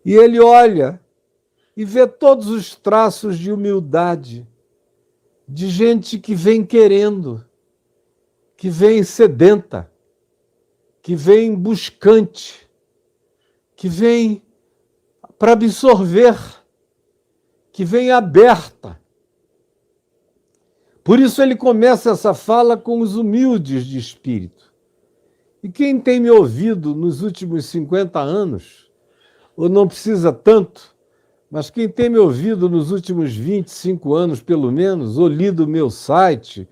E ele olha e vê todos os traços de humildade, de gente que vem querendo, que vem sedenta, que vem buscante, que vem para absorver, que vem aberta. Por isso ele começa essa fala com os humildes de espírito. E quem tem me ouvido nos últimos 50 anos, ou não precisa tanto, mas quem tem me ouvido nos últimos 25 anos, pelo menos, ou lido o meu site,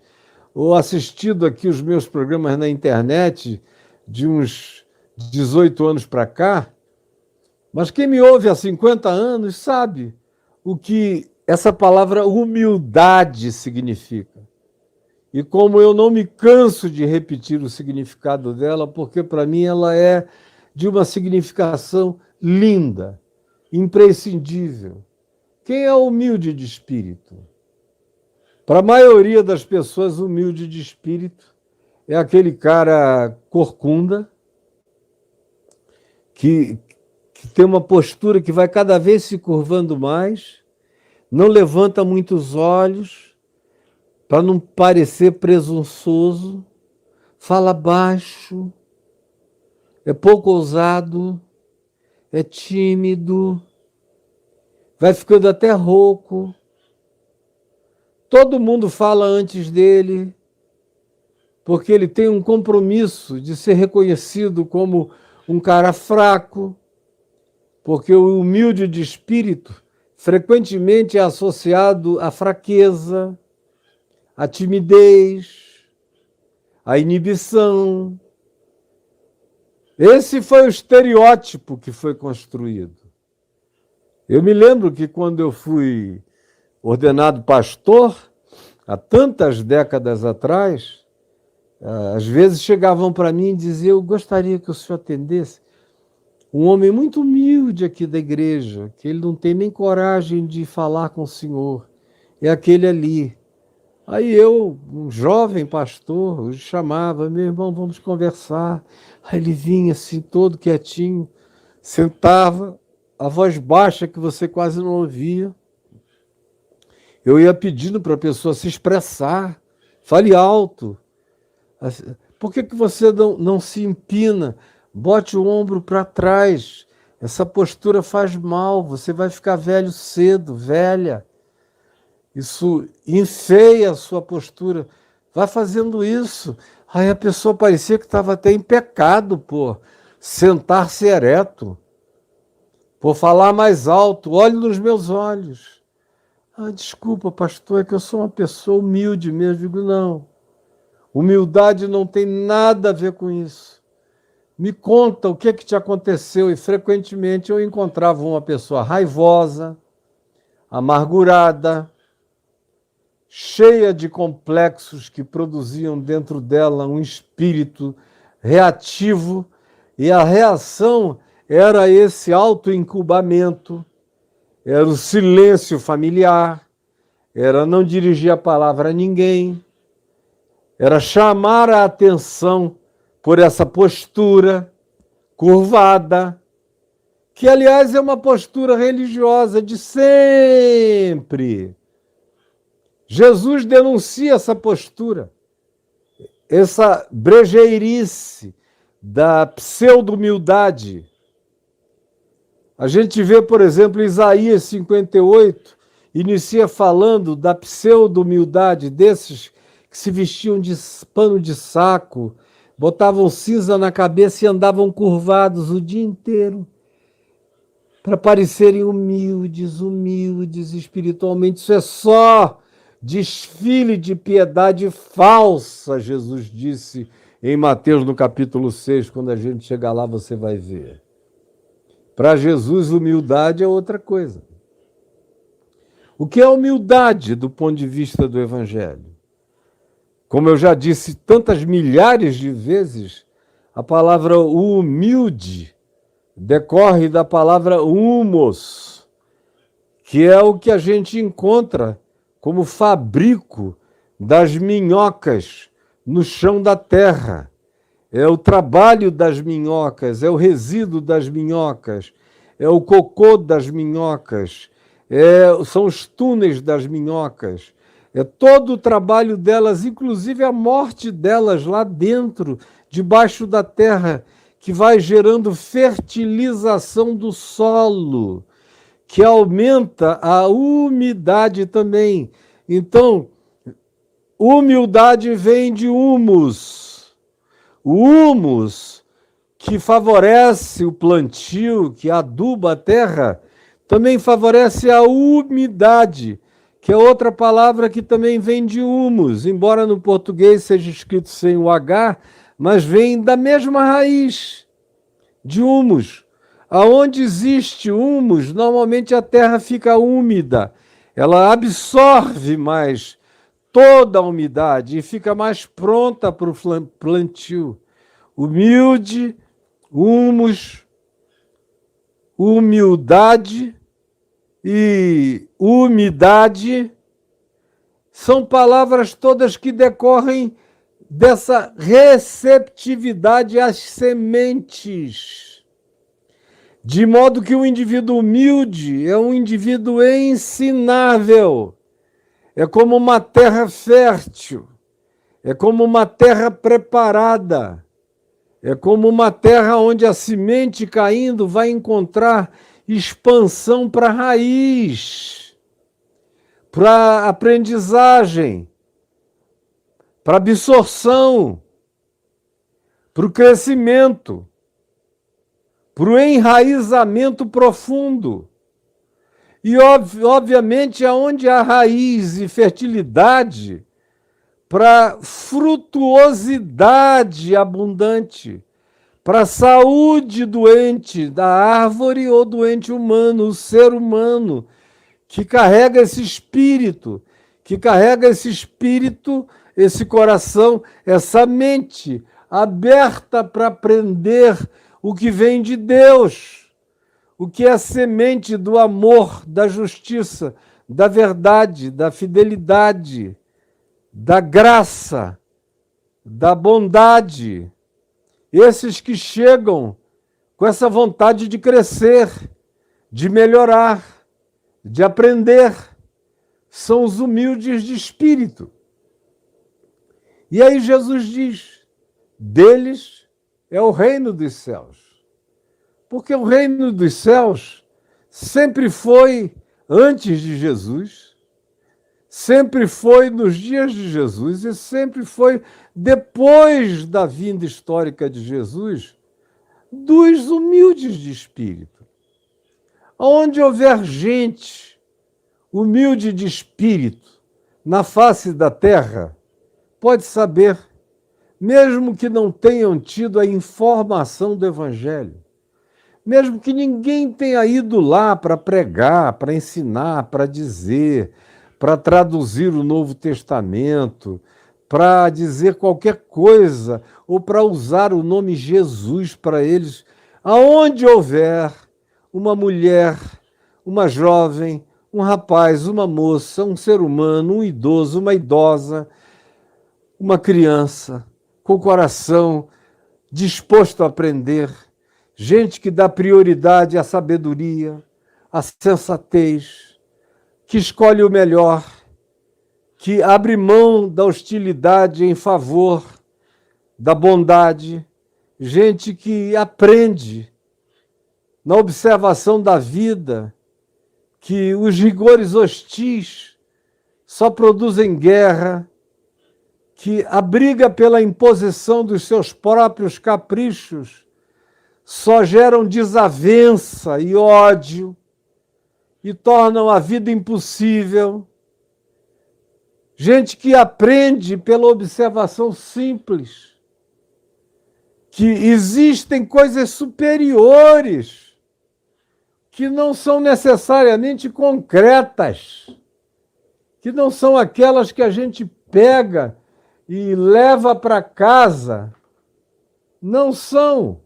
ou assistido aqui os meus programas na internet de uns 18 anos para cá, mas quem me ouve há 50 anos sabe o que essa palavra humildade significa. E como eu não me canso de repetir o significado dela, porque para mim ela é de uma significação linda, imprescindível. Quem é humilde de espírito? Para a maioria das pessoas, humilde de espírito é aquele cara corcunda, que tem uma postura que vai cada vez se curvando mais, não levanta muitos olhos, para não parecer presunçoso, fala baixo, é pouco ousado, é tímido, vai ficando até rouco. Todo mundo fala antes dele, porque ele tem um compromisso de ser reconhecido como um cara fraco, porque o humilde de espírito frequentemente é associado à fraqueza, à timidez, à inibição. Esse foi o estereótipo que foi construído. Eu me lembro que quando eu fui ordenado pastor, há tantas décadas atrás, às vezes chegavam para mim e diziam: eu gostaria que o senhor atendesse um homem muito humilde aqui da igreja, que ele não tem nem coragem de falar com o senhor, é aquele ali. Aí eu, um jovem pastor, o chamava: meu irmão, vamos conversar. Aí ele vinha assim, todo quietinho, sentava, a voz baixa que você quase não ouvia. Eu ia pedindo para a pessoa se expressar, fale alto. Por que você não se empina? Bote o ombro para trás. Essa postura faz mal, você vai ficar velho cedo, velha. Isso enfeia a sua postura. Vai fazendo isso. Aí a pessoa parecia que estava até em pecado por sentar-se ereto, por falar mais alto. Olhe nos meus olhos. Desculpa, pastor, é que eu sou uma pessoa humilde mesmo. Digo: não. Humildade não tem nada a ver com isso. Me conta o que te aconteceu. E frequentemente eu encontrava uma pessoa raivosa, amargurada, cheia de complexos que produziam dentro dela um espírito reativo, e a reação era esse autoincubamento, era o silêncio familiar, era não dirigir a palavra a ninguém, era chamar a atenção por essa postura curvada, que, aliás, é uma postura religiosa de sempre. Jesus denuncia essa postura, essa brejeirice da pseudo-humildade. A gente vê, por exemplo, Isaías 58, inicia falando da pseudo-humildade desses que se vestiam de pano de saco, botavam cinza na cabeça e andavam curvados o dia inteiro para parecerem humildes espiritualmente. Isso é só desfile de piedade falsa, Jesus disse em Mateus, no capítulo 6, quando a gente chegar lá você vai ver. Para Jesus, humildade é outra coisa. O que é humildade do ponto de vista do Evangelho? Como eu já disse tantas milhares de vezes, a palavra humilde decorre da palavra humos, que é o que a gente encontra como fabrico das minhocas no chão da terra. É o trabalho das minhocas, é o resíduo das minhocas, é o cocô das minhocas, são os túneis das minhocas, é todo o trabalho delas, inclusive a morte delas lá dentro, debaixo da terra, que vai gerando fertilização do solo, que aumenta a umidade também. Então, humildade vem de humus. O humus, que favorece o plantio, que aduba a terra, também favorece a umidade, que é outra palavra que também vem de humus, embora no português seja escrito sem o H, mas vem da mesma raiz, de humus. Aonde existe humus, normalmente a terra fica úmida, ela absorve mais toda a umidade e fica mais pronta para o plantio. Humilde, humus, humildade e umidade são palavras todas que decorrem dessa receptividade às sementes. De modo que o indivíduo humilde é um indivíduo ensinável, é como uma terra fértil, é como uma terra preparada, é como uma terra onde a semente caindo vai encontrar expansão para a raiz, para aprendizagem, para absorção, para o crescimento, para o enraizamento profundo. E, obviamente, aonde há raiz e fertilidade, para frutuosidade abundante, para a saúde doente da árvore ou doente humano, o ser humano, que carrega esse espírito, esse coração, essa mente aberta para aprender o que vem de Deus, o que é a semente do amor, da justiça, da verdade, da fidelidade, da graça, da bondade. Esses que chegam com essa vontade de crescer, de melhorar, de aprender, são os humildes de espírito. E aí Jesus diz, deles é o reino dos céus. Porque o reino dos céus sempre foi antes de Jesus, sempre foi nos dias de Jesus e sempre foi depois da vinda histórica de Jesus, dos humildes de espírito. Onde houver gente humilde de espírito na face da terra, pode saber, mesmo que não tenham tido a informação do Evangelho, mesmo que ninguém tenha ido lá para pregar, para ensinar, para dizer, para traduzir o Novo Testamento, para dizer qualquer coisa, ou para usar o nome Jesus para eles, aonde houver uma mulher, uma jovem, um rapaz, uma moça, um ser humano, um idoso, uma idosa, uma criança, com o coração disposto a aprender, gente que dá prioridade à sabedoria, à sensatez, que escolhe o melhor, que abre mão da hostilidade em favor da bondade, gente que aprende na observação da vida que os rigores hostis só produzem guerra, que a briga pela imposição dos seus próprios caprichos só geram desavença e ódio e tornam a vida impossível. Gente que aprende pela observação simples, que existem coisas superiores, que não são necessariamente concretas, que não são aquelas que a gente pega e leva para casa, não são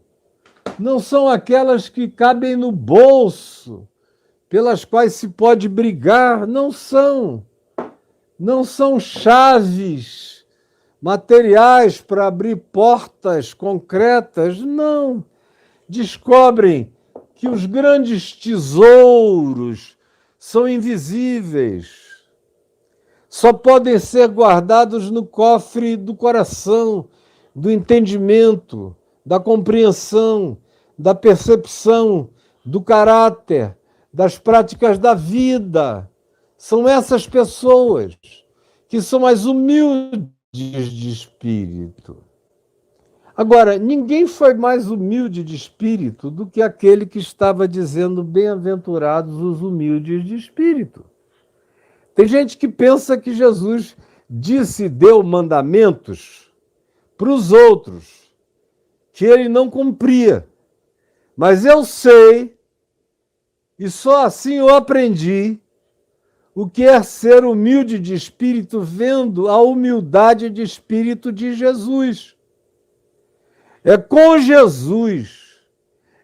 aquelas que cabem no bolso, pelas quais se pode brigar, não são chaves materiais para abrir portas concretas, não. Descobrem que os grandes tesouros são invisíveis, só podem ser guardados no cofre do coração, do entendimento, da compreensão, da percepção, do caráter, das práticas da vida. São essas pessoas que são as humildes de espírito. Agora, ninguém foi mais humilde de espírito do que aquele que estava dizendo bem-aventurados os humildes de espírito. Tem gente que pensa que Jesus disse e deu mandamentos para os outros, que ele não cumpria. Mas eu sei, e só assim eu aprendi, o que é ser humilde de espírito, vendo a humildade de espírito de Jesus. É com Jesus,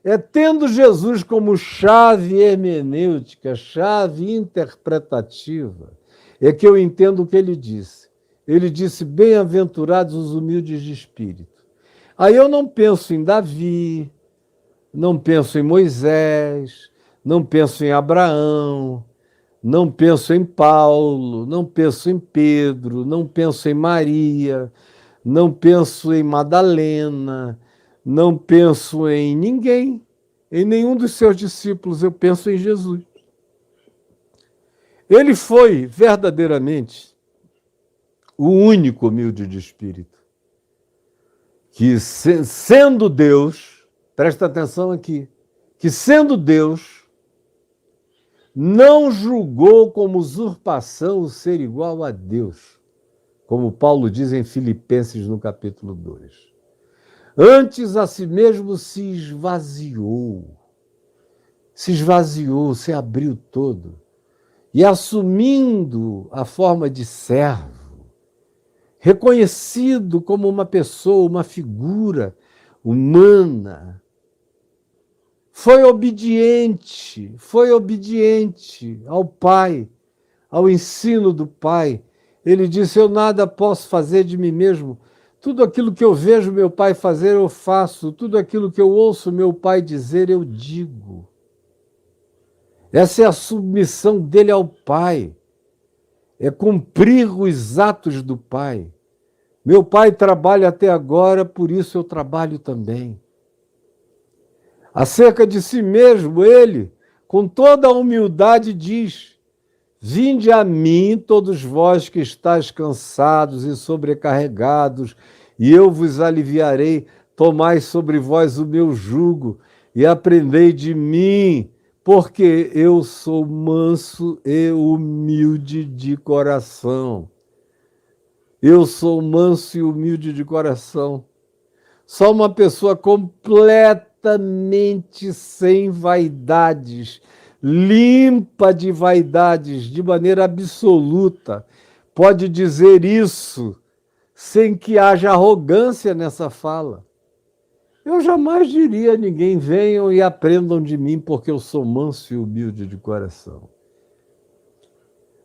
é tendo Jesus como chave hermenêutica, chave interpretativa, é que eu entendo o que ele disse. Ele disse, bem-aventurados os humildes de espírito. Aí eu não penso em Davi, não penso em Moisés, não penso em Abraão, não penso em Paulo, não penso em Pedro, não penso em Maria, não penso em Madalena, não penso em ninguém, em nenhum dos seus discípulos, eu penso em Jesus. Ele foi verdadeiramente o único humilde de espírito, que sendo Deus, presta atenção aqui, que sendo Deus, não julgou como usurpação o ser igual a Deus, como Paulo diz em Filipenses no capítulo 2. Antes a si mesmo se esvaziou, se abriu todo, e assumindo a forma de servo, reconhecido como uma pessoa, uma figura humana, foi obediente ao Pai, ao ensino do Pai. Ele disse, eu nada posso fazer de mim mesmo, tudo aquilo que eu vejo meu Pai fazer, eu faço, tudo aquilo que eu ouço meu Pai dizer, eu digo. Essa é a submissão dele ao Pai, é cumprir os atos do Pai. Meu Pai trabalha até agora, por isso eu trabalho também. Acerca de si mesmo, ele, com toda a humildade, diz, vinde a mim, todos vós que estáis cansados e sobrecarregados, e eu vos aliviarei, tomai sobre vós o meu jugo, e aprendei de mim, porque eu sou manso e humilde de coração. Eu sou manso e humilde de coração. Só uma pessoa completamente sem vaidades, limpa de vaidades, de maneira absoluta, pode dizer isso sem que haja arrogância nessa fala. Eu jamais diria a ninguém, venham e aprendam de mim, porque eu sou manso e humilde de coração.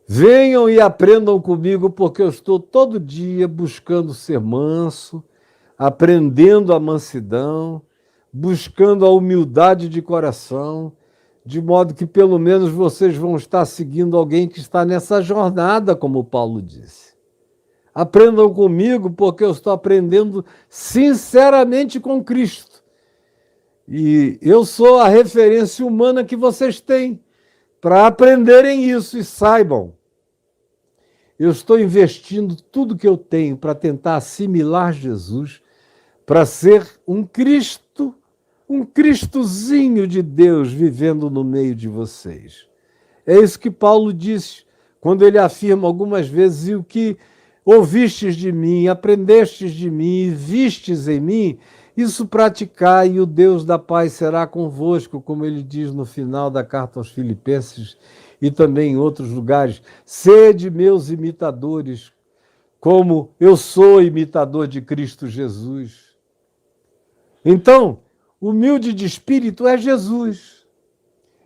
Venham e aprendam comigo, porque eu estou todo dia buscando ser manso, aprendendo a mansidão, buscando a humildade de coração, de modo que pelo menos vocês vão estar seguindo alguém que está nessa jornada, como Paulo disse. Aprendam comigo, porque eu estou aprendendo sinceramente com Cristo. E eu sou a referência humana que vocês têm para aprenderem isso e saibam. Eu estou investindo tudo que eu tenho para tentar assimilar Jesus, para ser um Cristo, um Cristozinho de Deus vivendo no meio de vocês. É isso que Paulo disse quando ele afirma algumas vezes, e o que ouvistes de mim, aprendestes de mim, vistes em mim, isso praticai, e o Deus da paz será convosco, como ele diz no final da carta aos Filipenses e também em outros lugares. Sede meus imitadores, como eu sou imitador de Cristo Jesus. Então, humilde de espírito é Jesus.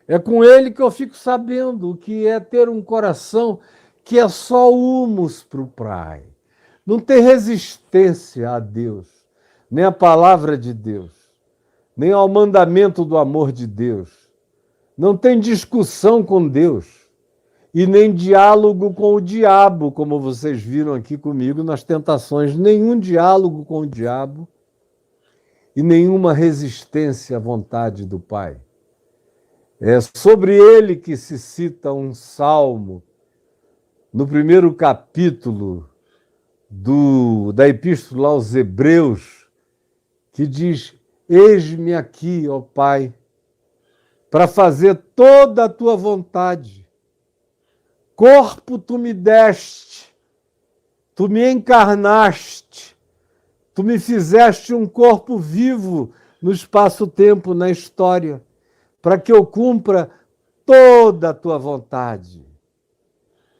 É com ele que eu fico sabendo o que é ter um coração que é só humus para o Pai. Não tem resistência a Deus, nem a palavra de Deus. nem ao mandamento do amor de Deus. Não tem discussão com Deus e nem diálogo com o diabo, como vocês viram aqui comigo nas tentações. Nenhum diálogo com o diabo e nenhuma resistência à vontade do Pai. É sobre ele que se cita um salmo no primeiro capítulo da Epístola aos Hebreus, que diz: eis-me aqui, ó Pai, para fazer toda a tua vontade. Corpo tu me deste, tu me encarnaste, tu me fizeste um corpo vivo no espaço-tempo, na história, para que eu cumpra toda a tua vontade.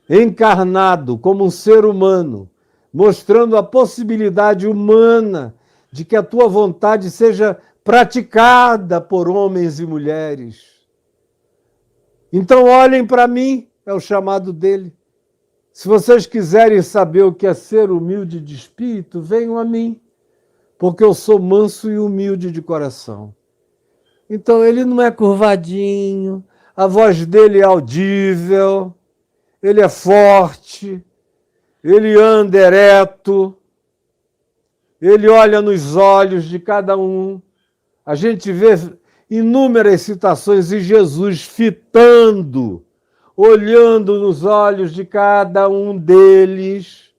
Encarnado como um ser humano, mostrando a possibilidade humana de que a tua vontade seja praticada por homens e mulheres. Então olhem para mim, é o chamado dele. Se vocês quiserem saber o que é ser humilde de espírito, venham a mim, porque eu sou manso e humilde de coração. Então ele não é curvadinho, a voz dele é audível, ele é forte, ele anda ereto, ele olha nos olhos de cada um. A gente vê inúmeras citações de Jesus fitando, olhando nos olhos de cada um deles,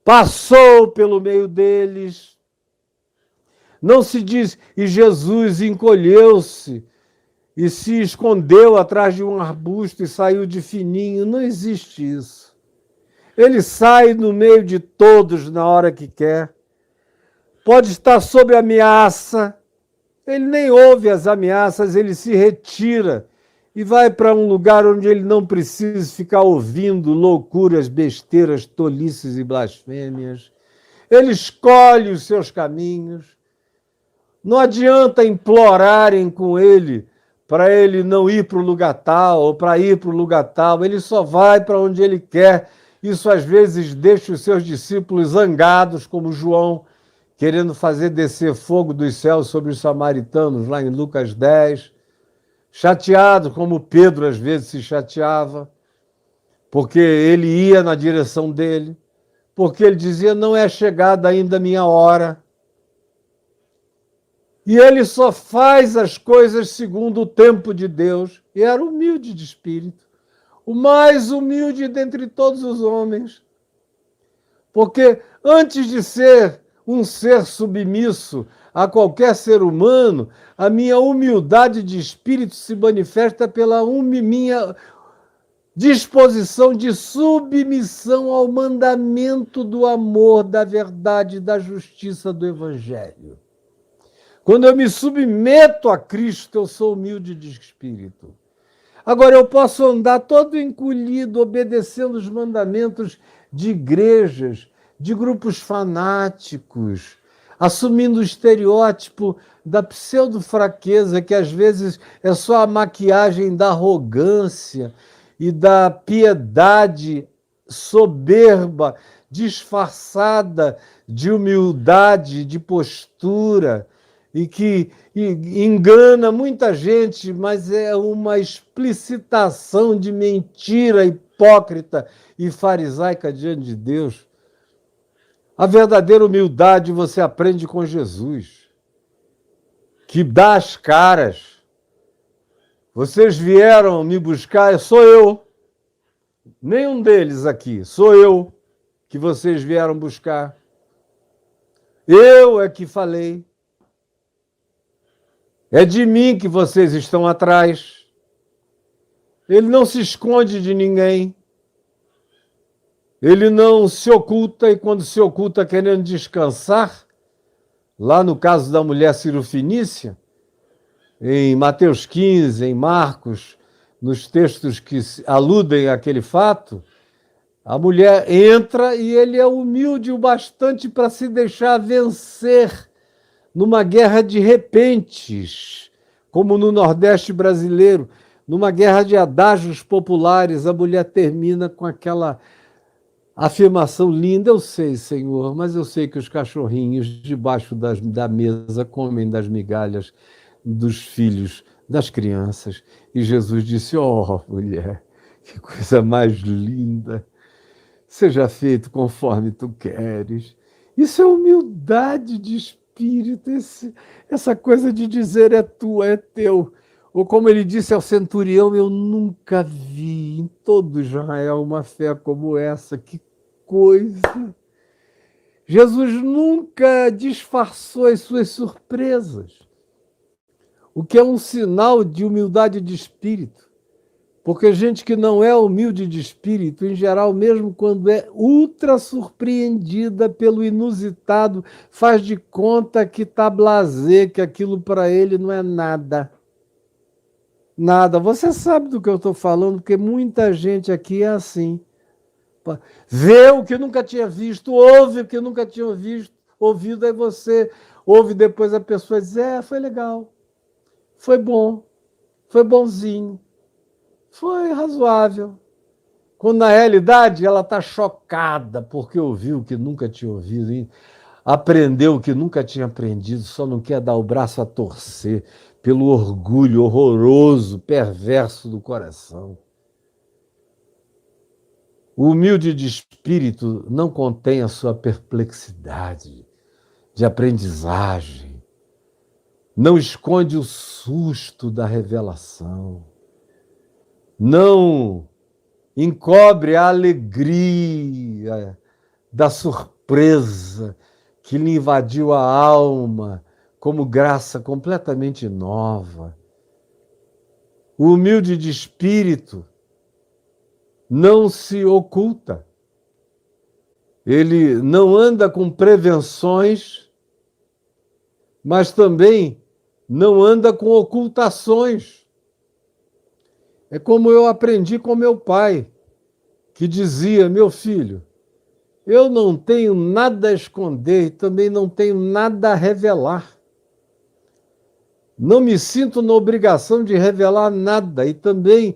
passou pelo meio deles. Não se diz, e Jesus encolheu-se e se escondeu atrás de um arbusto e saiu de fininho. Não existe isso. Ele sai no meio de todos na hora que quer. Pode estar sob ameaça. Ele nem ouve as ameaças, ele se retira e vai para um lugar onde ele não precisa ficar ouvindo loucuras, besteiras, tolices e blasfêmias. Ele escolhe os seus caminhos. Não adianta implorarem com ele para ele não ir para o lugar tal ou para ir para o lugar tal. Ele só vai para onde ele quer. Isso às vezes deixa os seus discípulos zangados, como João, querendo fazer descer fogo dos céus sobre os samaritanos, lá em Lucas 10. Chateado, como Pedro às vezes se chateava, porque ele ia na direção dele, porque ele dizia, não é chegada ainda a minha hora. E ele só faz as coisas segundo o tempo de Deus. E era humilde de espírito. O mais humilde dentre todos os homens. Porque antes de ser um ser submisso a qualquer ser humano, a minha humildade de espírito se manifesta pela minha disposição de submissão ao mandamento do amor, da verdade, da justiça do Evangelho. Quando eu me submeto a Cristo, eu sou humilde de espírito. Agora, eu posso andar todo encolhido, obedecendo os mandamentos de igrejas, de grupos fanáticos, assumindo o estereótipo da pseudo-fraqueza, que às vezes é só a maquiagem da arrogância e da piedade soberba, disfarçada de humildade, de postura, e que engana muita gente, mas é uma explicitação de mentira hipócrita e farisaica diante de Deus. A verdadeira humildade você aprende com Jesus, que dá as caras. Vocês vieram me buscar, sou eu. Nenhum deles aqui, sou eu que vocês vieram buscar. Eu é que falei. É de mim que vocês estão atrás. Ele não se esconde de ninguém. Ele não se oculta, e quando se oculta querendo descansar, lá no caso da mulher cirofenícia, em Mateus 15, em Marcos, nos textos que aludem àquele fato, a mulher entra e ele é humilde o bastante para se deixar vencer numa guerra de repentes, como no Nordeste brasileiro, numa guerra de adágios populares. A mulher termina com aquela Afirmação linda, eu sei, Senhor, mas eu sei que os cachorrinhos debaixo da mesa comem das migalhas dos filhos das crianças. E Jesus disse: Oh, mulher, que coisa mais linda! Seja feito conforme tu queres. Isso é humildade de espírito, essa coisa de dizer é tua, é teu. Ou como ele disse ao centurião, eu nunca vi em todo Israel uma fé como essa. Que coisa! Jesus nunca disfarçou as suas surpresas, o que é um sinal de humildade de espírito. Porque gente que não é humilde de espírito, em geral, mesmo quando é ultra surpreendida pelo inusitado, faz de conta que está blasé, que aquilo para ele não é nada. Nada. Você sabe do que eu estou falando, porque muita gente aqui é assim. Vê o que nunca tinha visto, ouve o que nunca tinha ouvido, aí você ouve depois a pessoa diz, foi legal, foi bom, foi bonzinho, foi razoável. Quando na realidade ela está chocada porque ouviu o que nunca tinha ouvido, aprendeu o que nunca tinha aprendido, só não quer dar o braço a torcer pelo orgulho horroroso, perverso do coração. O humilde de espírito não contém a sua perplexidade de aprendizagem, não esconde o susto da revelação, não encobre a alegria da surpresa que lhe invadiu a alma como graça completamente nova. O humilde de espírito não se oculta. Ele não anda com prevenções, mas também não anda com ocultações. É como eu aprendi com meu pai, que dizia, meu filho, eu não tenho nada a esconder e também não tenho nada a revelar. Não me sinto na obrigação de revelar nada e também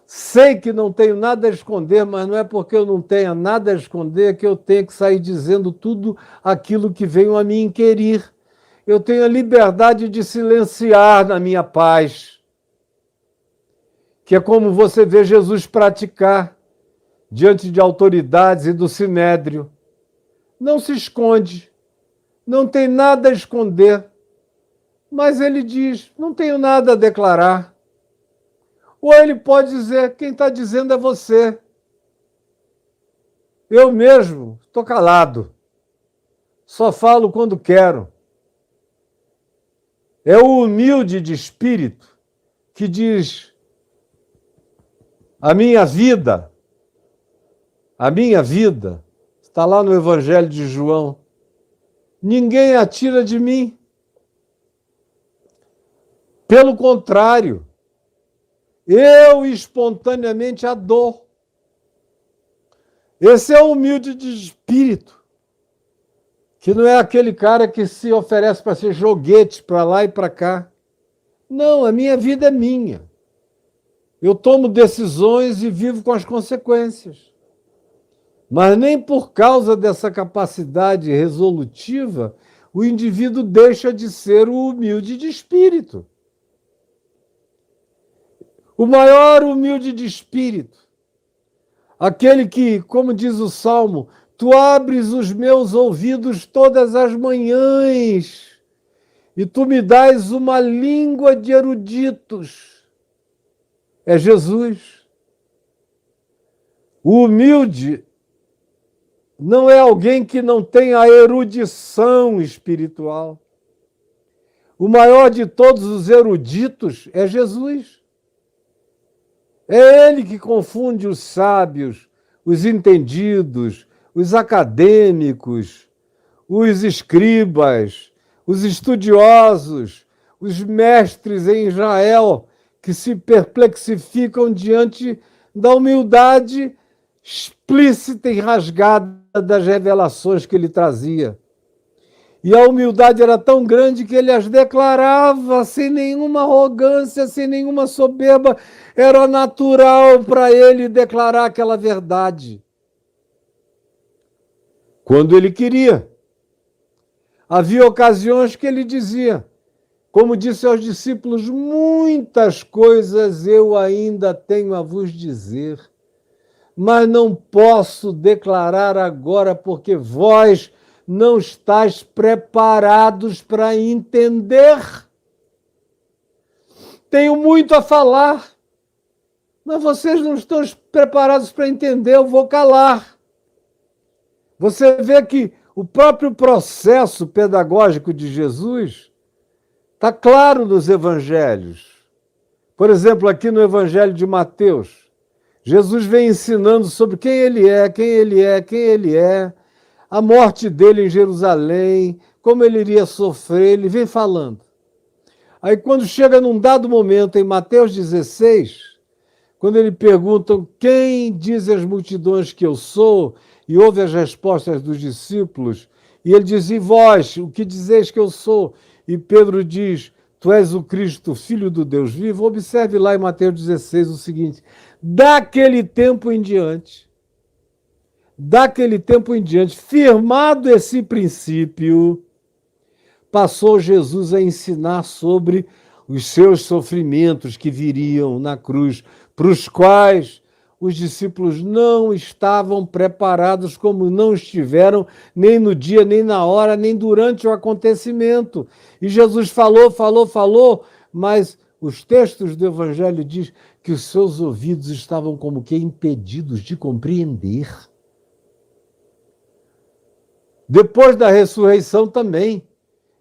sei que não tenho nada a esconder, mas não é porque eu não tenha nada a esconder que eu tenho que sair dizendo tudo aquilo que venho a me inquirir. Eu tenho a liberdade de silenciar na minha paz, que é como você vê Jesus praticar diante de autoridades e do sinédrio. Não se esconde, não tem nada a esconder, mas ele diz, não tenho nada a declarar. Ou ele pode dizer, quem está dizendo é você. Eu mesmo estou calado, só falo quando quero. É o humilde de espírito que diz, a minha vida, está lá no Evangelho de João, ninguém a tira de mim. Pelo contrário, eu espontaneamente a dou. Esse é o humilde de espírito, que não é aquele cara que se oferece para ser joguete para lá e para cá. Não, a minha vida é minha. Eu tomo decisões e vivo com as consequências. Mas nem por causa dessa capacidade resolutiva o indivíduo deixa de ser o humilde de espírito. O maior humilde de espírito, aquele que, como diz o Salmo, tu abres os meus ouvidos todas as manhãs e tu me dás uma língua de eruditos. É Jesus. O humilde não é alguém que não tem a erudição espiritual. O maior de todos os eruditos é Jesus. É ele que confunde os sábios, os entendidos, os acadêmicos, os escribas, os estudiosos, os mestres em Israel, que se perplexificam diante da humildade explícita e rasgada das revelações que ele trazia. E a humildade era tão grande que ele as declarava sem nenhuma arrogância, sem nenhuma soberba. Era natural para ele declarar aquela verdade. quando ele queria. Havia ocasiões que ele dizia, como disse aos discípulos, muitas coisas eu ainda tenho a vos dizer, mas não posso declarar agora, porque vós não estáis preparados para entender. Tenho muito a falar, mas vocês não estão preparados para entender, eu vou calar. Você vê que o próprio processo pedagógico de Jesus está claro nos evangelhos. Por exemplo, aqui no Evangelho de Mateus, Jesus vem ensinando sobre quem ele é, quem ele é, quem ele é, a morte dele em Jerusalém, como ele iria sofrer, ele vem falando. Aí quando chega num dado momento, em Mateus 16, quando ele perguntam quem diz as multidões que eu sou, e ouve as respostas dos discípulos, e ele diz, e vós, o que dizeis que eu sou? E Pedro diz, tu és o Cristo, filho do Deus vivo. Observe lá em Mateus 16 o seguinte, daquele tempo em diante, firmado esse princípio, passou Jesus a ensinar sobre os seus sofrimentos que viriam na cruz, para os quais os discípulos não estavam preparados, como não estiveram nem no dia, nem na hora, nem durante o acontecimento. E Jesus falou, mas os textos do Evangelho dizem que os seus ouvidos estavam como que impedidos de compreender. Depois da ressurreição também,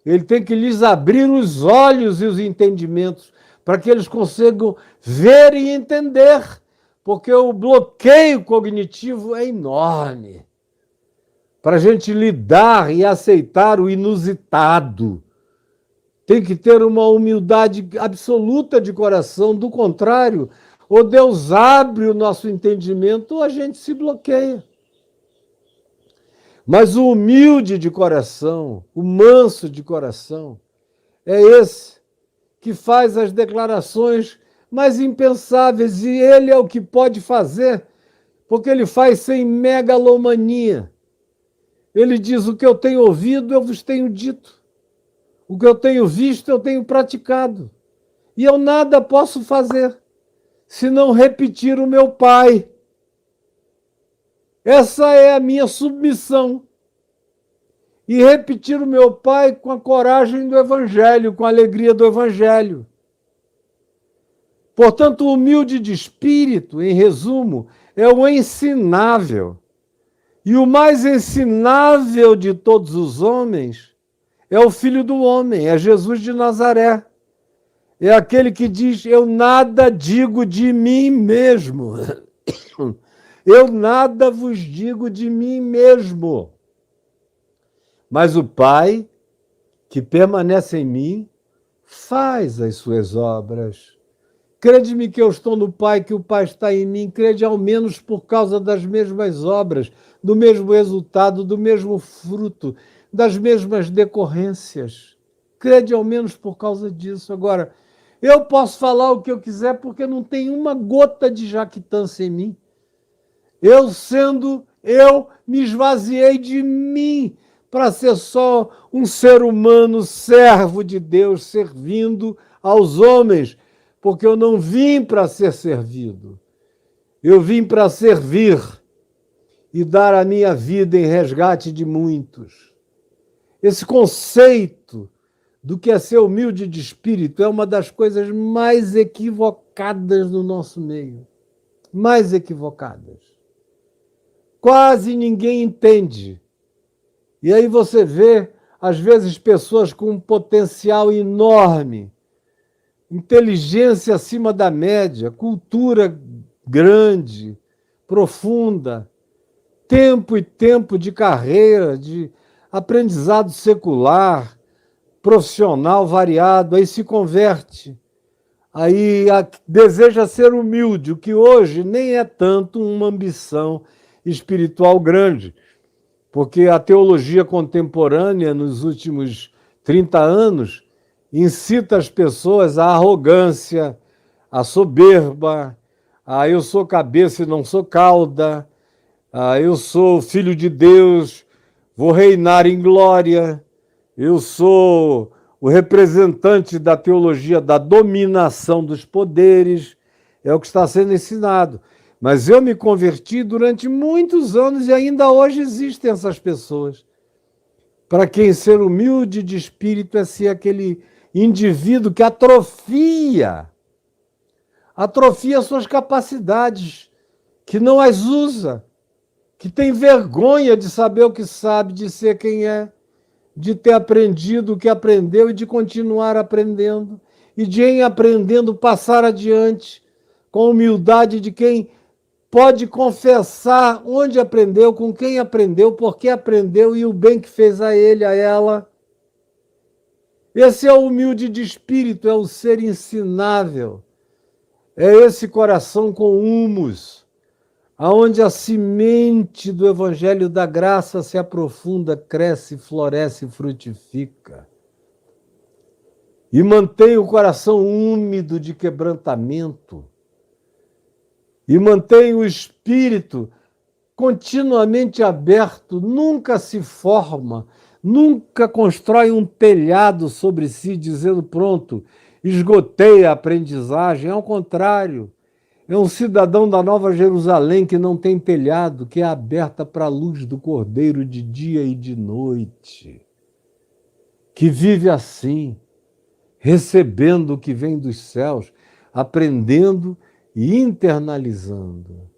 ele tem que lhes abrir os olhos e os entendimentos, para que eles consigam ver e entender, porque o bloqueio cognitivo é enorme. Para a gente lidar e aceitar o inusitado, tem que ter uma humildade absoluta de coração, do contrário, ou Deus abre o nosso entendimento, ou a gente se bloqueia. Mas o humilde de coração, o manso de coração, é esse que faz as declarações mais impensáveis, e ele é o que pode fazer, porque ele faz sem megalomania. Ele diz, o que eu tenho ouvido, eu vos tenho dito. O que eu tenho visto, eu tenho praticado. E eu nada posso fazer, senão repetir o meu Pai. Essa é a minha submissão. E repetir o meu Pai com a coragem do Evangelho, com a alegria do Evangelho. Portanto, o humilde de espírito, em resumo, é o ensinável. E o mais ensinável de todos os homens é o Filho do Homem, é Jesus de Nazaré. É aquele que diz, eu nada digo de mim mesmo. Eu nada vos digo de mim mesmo. Mas o Pai, que permanece em mim, faz as suas obras. Crede-me que eu estou no Pai, que o Pai está em mim. Crede ao menos por causa das mesmas obras, do mesmo resultado, do mesmo fruto, das mesmas decorrências. Crede ao menos por causa disso. Agora, eu posso falar o que eu quiser porque não tem uma gota de jactância em mim. Eu me esvaziei de mim para ser só um ser humano, servo de Deus, servindo aos homens, porque eu não vim para ser servido. Eu vim para servir e dar a minha vida em resgate de muitos. Esse conceito do que é ser humilde de espírito é uma das coisas mais equivocadas no nosso meio. Mais equivocadas. Quase ninguém entende. E aí você vê, às vezes, pessoas com um potencial enorme, inteligência acima da média, cultura grande, profunda, tempo e tempo de carreira, de aprendizado secular, profissional variado, aí se converte, aí deseja ser humilde, o que hoje nem é tanto uma ambição espiritual grande, porque a teologia contemporânea, nos últimos 30 anos, incita as pessoas à arrogância, à soberba, a eu sou cabeça e não sou cauda, a eu sou filho de Deus, vou reinar em glória, eu sou o representante da teologia da dominação dos poderes, é o que está sendo ensinado. Mas eu me converti durante muitos anos e ainda hoje existem essas pessoas. Para quem ser humilde de espírito é ser aquele indivíduo que atrofia suas capacidades, que não as usa, que tem vergonha de saber o que sabe, de ser quem é, de ter aprendido o que aprendeu e de continuar aprendendo, e de, em aprendendo, passar adiante, com humildade de quem pode confessar onde aprendeu, com quem aprendeu, por que aprendeu e o bem que fez a ele, a ela. Esse é o humilde de espírito, é o ser ensinável, é esse coração com humus, aonde a semente do Evangelho da Graça se aprofunda, cresce, floresce, frutifica. E mantém o coração úmido de quebrantamento. E mantém o espírito continuamente aberto, nunca se forma, nunca constrói um telhado sobre si, dizendo, pronto, esgotei a aprendizagem. Ao contrário, é um cidadão da Nova Jerusalém que não tem telhado, que é aberta para a luz do Cordeiro de dia e de noite, que vive assim, recebendo o que vem dos céus, aprendendo e internalizando.